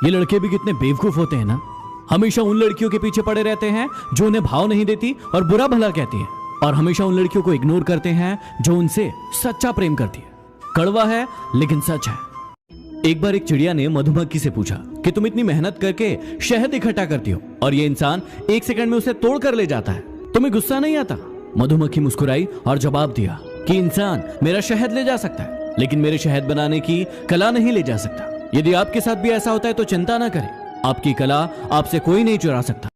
ये लड़के भी कितने बेवकूफ होते हैं ना, हमेशा उन लड़कियों के पीछे पड़े रहते हैं जो उन्हें भाव नहीं देती और बुरा भला कहती है, और हमेशा उन लड़कियों को इग्नोर करते हैं जो उनसे सच्चा प्रेम करती है। कड़वा है लेकिन सच है। एक बार एक चिड़िया ने मधुमक्खी से पूछा कि तुम इतनी मेहनत करके शहद इकट्ठा करती हो और ये इंसान 1 सेकंड में उसे तोड़ कर ले जाता है, तुम्हें गुस्सा नहीं आता? मधुमक्खी मुस्कुराई और जवाब दिया कि इंसान मेरा शहद ले जा सकता है लेकिन मेरे शहद बनाने की कला नहीं ले जा सकता। यदि आपके साथ भी ऐसा होता है तो चिंता ना करें, आपकी कला आपसे कोई नहीं चुरा सकता।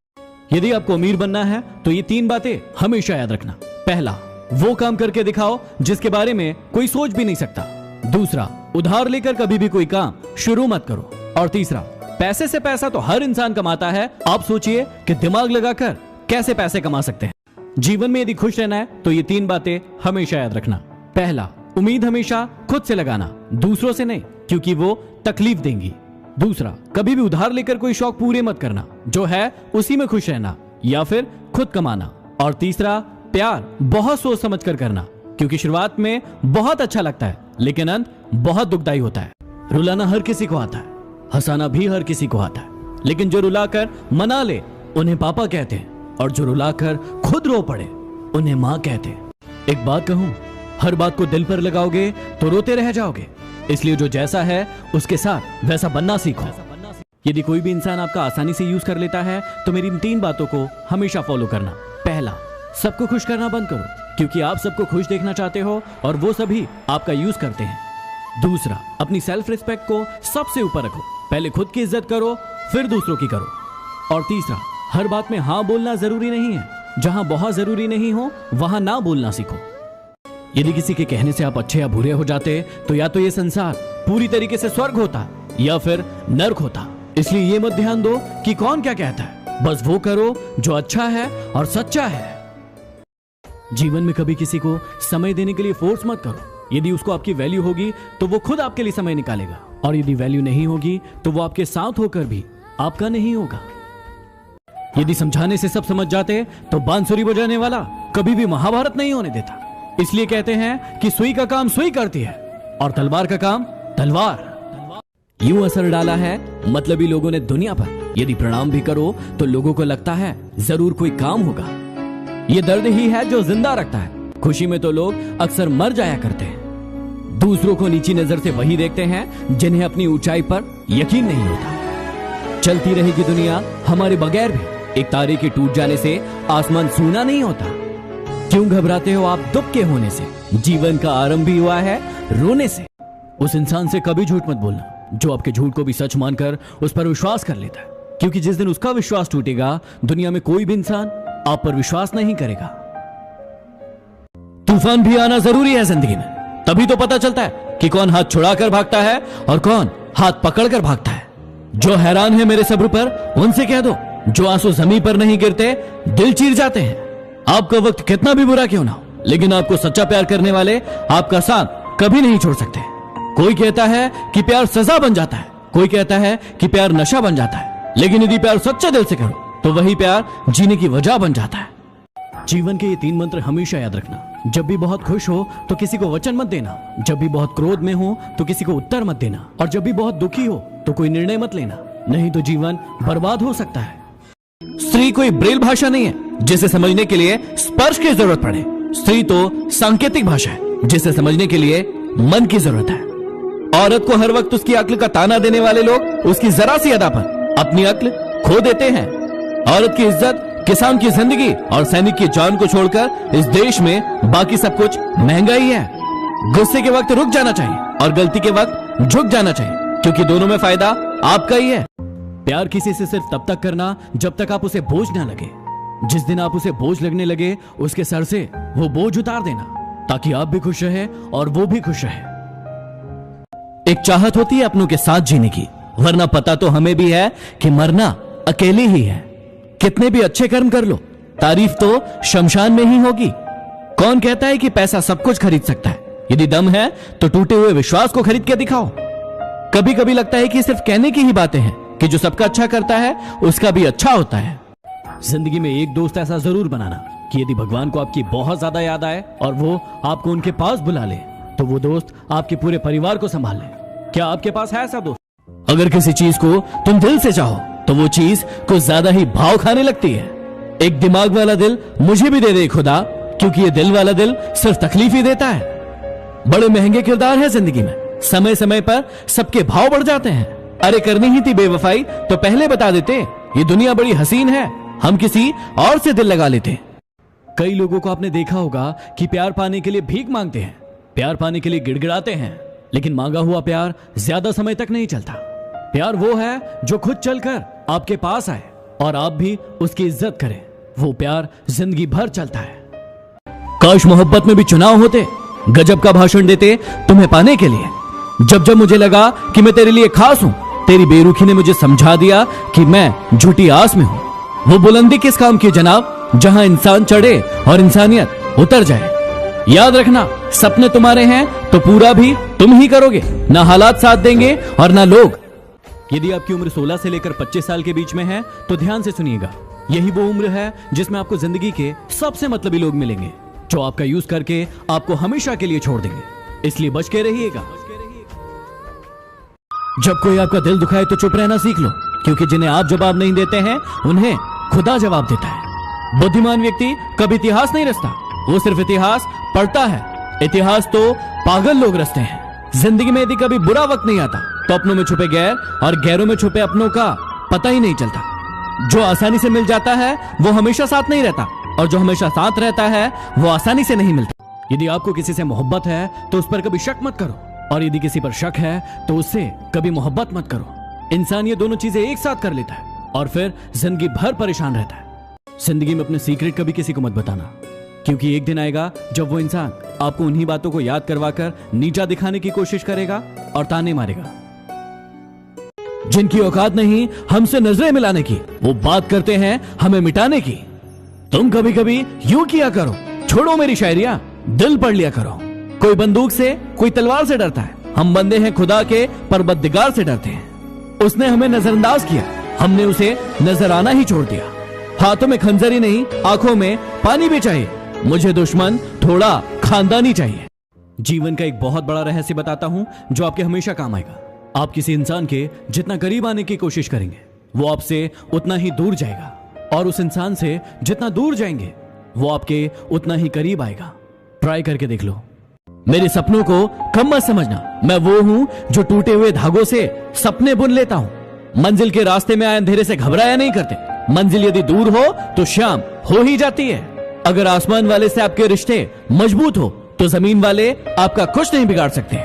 यदि आपको अमीर बनना है तो ये 3 बातें हमेशा याद रखना। पहला, वो काम करके दिखाओ जिसके बारे में कोई सोच भी नहीं सकता। दूसरा, उधार लेकर कभी भी कोई काम शुरू मत करो। और तीसरा, पैसे से पैसा तो हर इंसान कमाता है, आप सोचिए कि दिमाग लगाकर कैसे पैसे कमा सकते हैं। जीवन में यदि खुश रहना है तो ये 3 बातें हमेशा याद रखना। पहला, उम्मीद हमेशा खुद से लगाना, दूसरों से नहीं, क्योंकि वो तकलीफ देंगी। दूसरा, कभी भी उधार लेकर कोई शौक पूरे मत करना, जो है उसी में खुश रहना या फिर खुद कमाना। और तीसरा, प्यार बहुत सोच समझ कर करना, क्योंकि शुरुआत में बहुत अच्छा लगता है लेकिन अंत बहुत दुखदाई होता है। रुलाना हर किसी को आता है, हंसाना भी हर किसी को आता है, लेकिन जो रुलाकर मना ले उन्हें पापा कहते हैं, और जो रुलाकर खुद रो पड़े उन्हें माँ कहते हैं। एक बात कहूं, हर बात को दिल पर लगाओगे तो रोते रह जाओगे, इसलिए जो जैसा है उसके साथ वैसा बनना सीखो। यदि कोई भी इंसान आपका आसानी से यूज कर लेता है तो मेरी इन 3 बातों को हमेशा फॉलो करना। पहला, सबको खुश करना बंद करो, क्योंकि आप सबको खुश देखना चाहते हो और वो सभी आपका यूज करते हैं। दूसरा, अपनी सेल्फ रिस्पेक्ट को सबसे ऊपर रखो, पहले खुद की इज्जत करो फिर दूसरों की करो। और तीसरा, हर बात में हाँ बोलना जरूरी नहीं है, जहां बहुत जरूरी नहीं हो वहां ना बोलना सीखो। यदि किसी के कहने से आप अच्छे या बुरे हो जाते तो या तो ये संसार पूरी तरीके से स्वर्ग होता या फिर नर्क होता। इसलिए ये मत ध्यान दो कि कौन क्या कहता है, बस वो करो जो अच्छा है और सच्चा है। जीवन में कभी किसी को समय देने के लिए फोर्स मत करो। यदि उसको आपकी वैल्यू होगी तो वो खुद आपके लिए समय निकालेगा, और यदि वैल्यू नहीं होगी तो वो आपके साथ होकर भी आपका नहीं होगा। यदि समझाने से सब समझ जाते तो बांसुरी बजाने वाला कभी भी महाभारत नहीं होने देता। इसलिए कहते हैं कि सुई का काम सुई करती है और तलवार का काम तलवार। यूं असर डाला है मतलबी लोगों ने दुनिया पर। यदि प्रणाम भी करो तो लोगों को लगता है जरूर कोई काम होगा। ये दर्द ही है जो जिंदा रखता है, खुशी में तो लोग अक्सर मर जाया करते हैं। दूसरों को नीची नजर से वही देखते हैं जिन्हें अपनी ऊंचाई पर यकीन नहीं होता। चलती रहेगी दुनिया हमारे बगैर भी, एक तारे के टूट जाने से आसमान सूना नहीं होता। क्यों घबराते हो आप दुख के होने से? जीवन का आरंभ भी हुआ है रोने से। उस इंसान से कभी झूठ मत बोलना जो आपके झूठ को भी सच मानकर उस पर विश्वास कर लेता है, क्योंकि जिस दिन उसका विश्वास टूटेगा दुनिया में कोई भी इंसान आप पर विश्वास नहीं करेगा। तूफान भी आना जरूरी है जिंदगी में, तभी तो पता चलता है कि कौन हाथ छुड़ाकर भागता है और कौन हाथ पकड़कर भागता है। जो हैरान है मेरे सब्र पर उनसे कह दो, जो आंसू जमीन पर नहीं गिरते दिल चीर जाते हैं। आपका वक्त कितना भी बुरा क्यों ना हो, लेकिन आपको सच्चा प्यार करने वाले आपका साथ कभी नहीं छोड़ सकते। कोई कहता है कि प्यार सजा बन जाता है, कोई कहता है कि प्यार नशा बन जाता है, लेकिन यदि प्यार सच्चे दिल से करो तो वही प्यार जीने की वजह बन जाता है। जीवन के ये 3 मंत्र हमेशा याद रखना। जब भी बहुत खुश हो तो किसी को वचन मत देना, जब भी बहुत क्रोध में हो तो किसी को उत्तर मत देना, और जब भी बहुत दुखी हो तो कोई निर्णय मत लेना, नहीं तो जीवन बर्बाद हो सकता है। स्त्री कोई ब्रेल भाषा नहीं है जिसे समझने के लिए स्पर्श की जरूरत पड़े। स्त्री तो सांकेतिक भाषा है जिसे समझने के लिए मन की जरूरत है। औरत को हर वक्त उसकी अक्ल का ताना देने वाले लोग उसकी जरा सी अदा पर अपनी अक्ल खो देते हैं। औरत की इज्जत, किसान की जिंदगी और सैनिक की जान को छोड़कर इस देश में बाकी सब कुछ महंगा ही है। गुस्से के वक्त रुक जाना चाहिए और गलती के वक्त झुक जाना चाहिए, क्योंकि दोनों में फायदा आपका ही है। प्यार किसी से सिर्फ तब तक करना जब तक आप उसे बोझ ना लगे। जिस दिन आप उसे बोझ लगने लगे उसके सर से वो बोझ उतार देना, ताकि आप भी खुश रहे और वो भी खुश रहे। एक चाहत होती है अपनों के साथ जीने की, वरना पता तो हमें भी है कि मरना अकेले ही है। कितने भी अच्छे कर्म कर लो, तारीफ तो शमशान में ही होगी। कौन कहता है कि पैसा सब कुछ खरीद सकता है? यदि दम है तो टूटे हुए विश्वास को खरीद के दिखाओ। कभी कभी लगता है कि सिर्फ कहने की ही बातें हैं कि जो सबका अच्छा करता है उसका भी अच्छा होता है। जिंदगी में एक दोस्त ऐसा जरूर बनाना कि यदि भगवान को आपकी बहुत ज्यादा याद आए और वो आपको उनके पास बुला ले तो वो दोस्त आपके पूरे परिवार को संभाल ले। क्या आपके पास है ऐसा दोस्त? अगर किसी चीज को तुम दिल से चाहो तो वो चीज कुछ ज्यादा ही भाव खाने लगती है। एक दिमाग वाला दिल मुझे भी दे दे खुदा, क्योंकि ये दिल वाला दिल सिर्फ तकलीफ ही देता है। बड़े महंगे किरदार है जिंदगी में, समय समय पर सबके भाव बढ़ जाते हैं। अरे करनी ही थी बेवफाई तो पहले बता देते, ये दुनिया बड़ी हसीन है, हम किसी और से दिल लगा लेते। कई लोगों को आपने देखा होगा कि प्यार पाने के लिए भीख मांगते हैं, प्यार पाने के लिए गिड़गिड़ाते हैं, लेकिन मांगा हुआ प्यार ज्यादा समय तक नहीं चलता। प्यार वो है जो खुद चलकर आपके पास आए और आप भी उसकी इज्जत करें, वो प्यार जिंदगी भर चलता है। काश मोहब्बत में भी चुनाव होते, गजब का भाषण देते तुम्हें पाने के लिए। जब जब मुझे लगा कि मैं तेरे लिए खास हूं, तेरी बेरुखी ने मुझे समझा दिया कि मैं झूठी आस में हूं। वो बुलंदी किस काम की जनाब, जहां इंसान चढ़े और इंसानियत उतर जाए। याद रखना, सपने तुम्हारे हैं तो पूरा भी तुम ही करोगे, ना हालात साथ देंगे और ना लोग। यदि आपकी उम्र 16 से लेकर 25 साल के बीच में है तो ध्यान से सुनिएगा। यही वो उम्र है जिसमें आपको जिंदगी के सबसे मतलबी लोग मिलेंगे, जो आपका यूज करके आपको हमेशा के लिए छोड़ देंगे। इसलिए बच के रहिएगा। जब कोई आपका दिल दुखाए तो चुप रहना सीख लो, क्योंकि जिन्हें आप जवाब नहीं देते हैं उन्हें खुदा जवाब देता है। बुद्धिमान व्यक्ति कभी इतिहास नहीं रचता, वो सिर्फ इतिहास पढ़ता है। इतिहास तो पागल लोग रचते हैं। जिंदगी में यदि कभी बुरा वक्त नहीं आता तो अपनों में छुपे गैर और गैरों में छुपे अपनों का पता ही नहीं चलता। जो आसानी से मिल जाता है वो हमेशा साथ नहीं रहता, और जो हमेशा साथ रहता है वो आसानी से नहीं मिलता। यदि आपको किसी से मोहब्बत है तो उस पर कभी शक मत करो, और यदि किसी पर शक है तो उससे कभी मोहब्बत मत करो। इंसान ये दोनों चीजें एक साथ कर लेता है और फिर जिंदगी भर परेशान रहता है। जिंदगी में अपने सीक्रेट कभी किसी को मत बताना, क्योंकि एक दिन आएगा जब वो इंसान आपको उन्हीं बातों को याद करवाकर नीचा दिखाने की कोशिश करेगा और ताने मारेगा। जिनकी औकात नहीं हमसे नजरें मिलाने की, वो बात करते हैं हमें मिटाने की। तुम कभी कभी यूं किया करो, छोड़ो मेरी शायरियां, दिल पढ़ लिया करो। कोई बंदूक से कोई तलवार से डरता है, हम बंदे हैं खुदा के, परवरदिगार से डरते हैं। उसने हमें नजरअंदाज किया, हमने उसे नजर आना ही छोड़ दिया। हाथों में खंजर ही नहीं, आंखों में पानी भी चाहिए। मुझे दुश्मन थोड़ा खानदानी चाहिए। जीवन का एक बहुत बड़ा रहस्य बताता हूं जो आपके हमेशा काम आएगा। आप किसी इंसान के जितना करीब आने की कोशिश करेंगे वो आपसे उतना ही दूर जाएगा, और उस इंसान से जितना दूर जाएंगे वो आपके उतना ही करीब आएगा। ट्राई करके देख लो। मेरे सपनों को कम मत समझना, मैं वो हूं जो टूटे हुए धागों से सपने बुन लेता हूं। मंजिल के रास्ते में आए अंधेरे से घबराया नहीं करते। मंजिल यदि दूर हो तो शाम हो ही जाती है। अगर आसमान वाले से आपके रिश्ते मजबूत हो तो जमीन वाले आपका कुछ नहीं बिगाड़ सकते।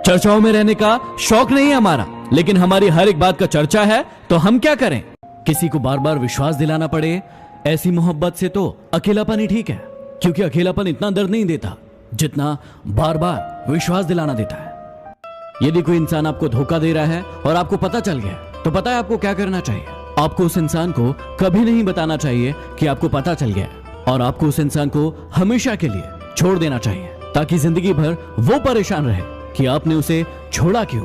चर्चाओं में रहने का शौक नहीं है हमारा, लेकिन हमारी हर एक बात का चर्चा है, तो हम क्या करें। किसी को बार बार विश्वास दिलाना पड़े, ऐसी मोहब्बत से तो अकेलापन ही ठीक है, क्योंकि अकेलापन इतना दर्द नहीं देता जितना बार बार विश्वास दिलाना देता है। यदि कोई इंसान आपको धोखा दे रहा है और आपको पता चल गया, तो पता है आपको क्या करना चाहिए। आपको उस इंसान को कभी नहीं बताना चाहिए कि आपको पता चल गया, और आपको उस इंसान को हमेशा के लिए छोड़ देना चाहिए, ताकि जिंदगी भर वो परेशान रहे कि आपने उसे छोड़ा क्यों।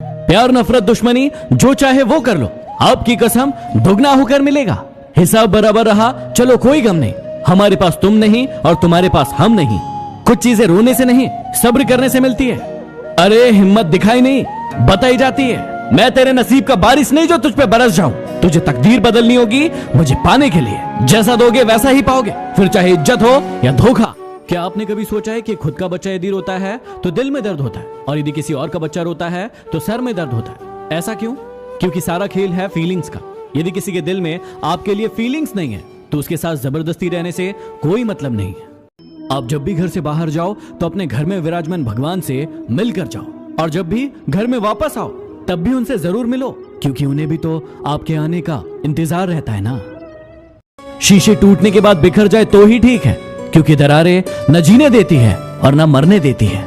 प्यार, नफरत, दुश्मनी जो चाहे वो कर लो, आपकी कसम दुगना होकर मिलेगा। हिसाब बराबर रहा, चलो कोई गम नहीं। हमारे पास तुम नहीं और तुम्हारे पास हम नहीं। कुछ चीजें रोने से नहीं, सब्र करने से मिलती है। अरे हिम्मत दिखाई नहीं, बताई जाती है। मैं तेरे नसीब का बारिश नहीं जो तुझ पे बरस जाऊं। तुझे तकदीर बदलनी होगी मुझे पाने के लिए। जैसा दोगे वैसा ही पाओगे, फिर चाहे इज्जत हो या धोखा। क्या आपने कभी सोचा है कि खुद का बच्चा यदि रोता है तो दिल में दर्द होता है, और यदि किसी और का बच्चा रोता है तो सर में दर्द होता है? ऐसा क्यों? क्योंकि सारा खेल है फीलिंग्स का। यदि किसी के दिल में आपके लिए फीलिंग्स नहीं है तो उसके साथ जबरदस्ती रहने से कोई मतलब नहीं है। आप जब भी घर से बाहर जाओ तो अपने घर में विराजमान भगवान से मिलकर जाओ, और जब भी घर में वापस आओ तब भी उनसे जरूर मिलो, क्योंकि उन्हें भी तो आपके आने का इंतजार रहता है ना। शीशे टूटने के बाद बिखर जाए तो ही ठीक है, क्योंकि दरारें न जीने देती है और न मरने देती है।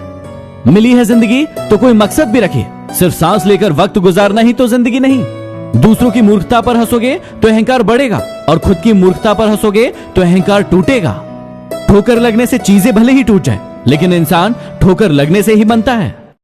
मिली है जिंदगी तो कोई मकसद भी रखिए, सिर्फ सांस लेकर वक्त गुजारना ही तो जिंदगी नहीं। दूसरों की मूर्खता पर हंसोगे तो अहंकार बढ़ेगा, और खुद की मूर्खता पर हंसोगे तो अहंकार टूटेगा। ठोकर लगने से चीजें भले ही टूट जाए, लेकिन इंसान ठोकर लगने से ही बनता है।